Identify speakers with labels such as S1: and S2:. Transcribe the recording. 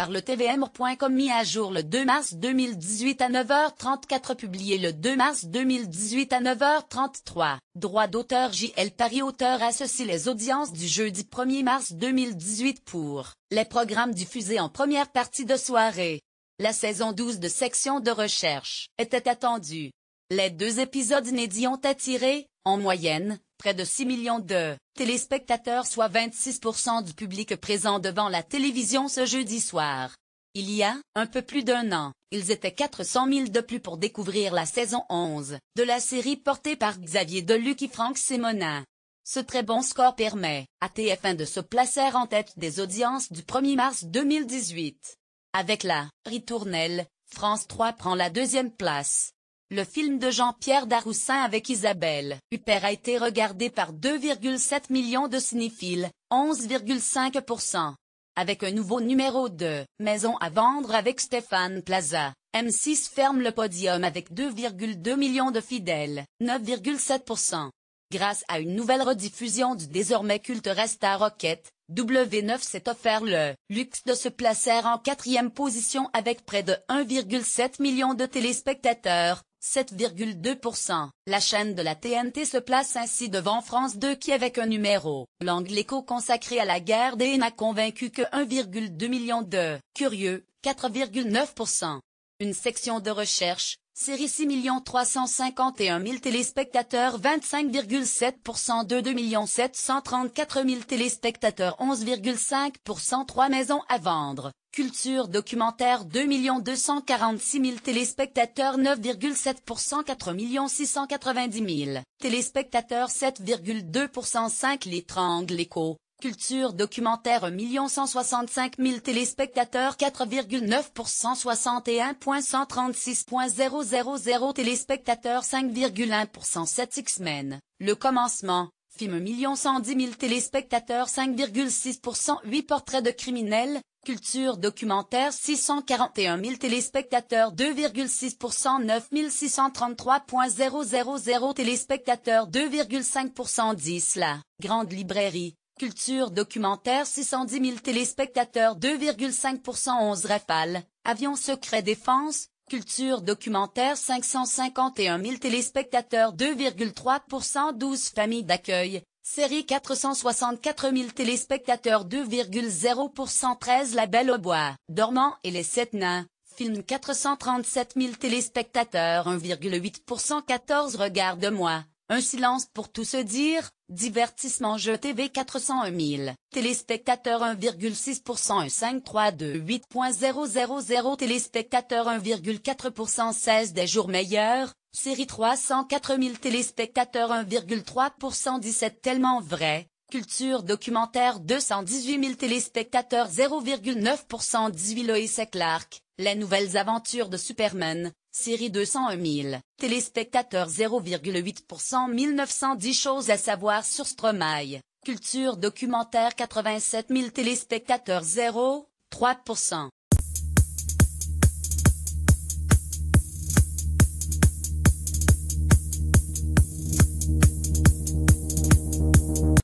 S1: par le tvm.com mis à jour le 2 mars 2018 à 9h34 publié le 2 mars 2018 à 9h33. Droit d'auteur JL Paris auteur associe les audiences du jeudi 1er mars 2018 pour les programmes diffusés en première partie de soirée. La saison 12 de Section de recherche était attendue. Les 2 épisodes inédits ont attiré, en moyenne, près de 6 millions de téléspectateurs, soit 26% du public présent devant la télévision ce jeudi soir. Il y a un peu plus d'un an, ils étaient 400 000 de plus pour découvrir la saison 11 de la série portée par Xavier Deluc et Franck Simonin. Ce très bon score permet à TF1 de se placer en tête des audiences du 1er mars 2018. Avec la ritournelle, France 3 prend la 2e place. Le film de Jean-Pierre Daroussin avec Isabelle Huppert a été regardé par 2,7 millions de cinéphiles, 11,5%. Avec un nouveau numéro de Maison à vendre avec Stéphane Plaza, M6 ferme le podium avec 2,2 millions de fidèles, 9,7%. Grâce à une nouvelle rediffusion du désormais culte Resta Rocket, W9 s'est offert le luxe de se placer en 4e position avec près de 1,7 million de téléspectateurs, 7,2%. La chaîne de la TNT se place ainsi devant France 2 qui avec un numéro L'Angle Écho consacré à la guerre des n'a convaincu que 1,2 million de curieux, 4,9%. Une section de recherche, série 6 351 000 téléspectateurs 25,7% de 2 734 000 téléspectateurs 11,5% 3 maisons à vendre. Culture documentaire 2 246 000 téléspectateurs 9,7% 4 690 000 téléspectateurs 7,2% 5 L'Angle Écho. Culture documentaire 1 165 000 téléspectateurs 4,9% 61,136,000 téléspectateurs 5,1% 7 X-Men. Le commencement, film 1 110 000 téléspectateurs 5,6% 8 Portraits de criminels. Culture documentaire 641 000 téléspectateurs 2,6% 9 633,000 téléspectateurs 2,5% 10 La Grande Librairie. Culture documentaire 610 000 téléspectateurs 2,5% 11 Rafale, Avion secret défense. Culture documentaire 551 000 téléspectateurs 2,3% 12 Famille d'accueil. Série 464 000 téléspectateurs 2,0% 13 La Belle au bois dormant et les 7 nains. Film 437 000 téléspectateurs 1,8% 14 Regarde-moi. Un silence pour tout se dire. Divertissement Jeux TV 401 000 téléspectateurs 1,6% 532 8,000 téléspectateurs 1,4% 16 Des jours meilleurs. Série 304 000 téléspectateurs 1,3% 17 Tellement vrai. Culture documentaire 218 000 téléspectateurs 0,9% 18 Lois et Clark. Les nouvelles aventures de Superman. Série 201 000 téléspectateurs 0,8% 1910 Choses à savoir sur Stromae. Culture documentaire 87 000 téléspectateurs 0,3%.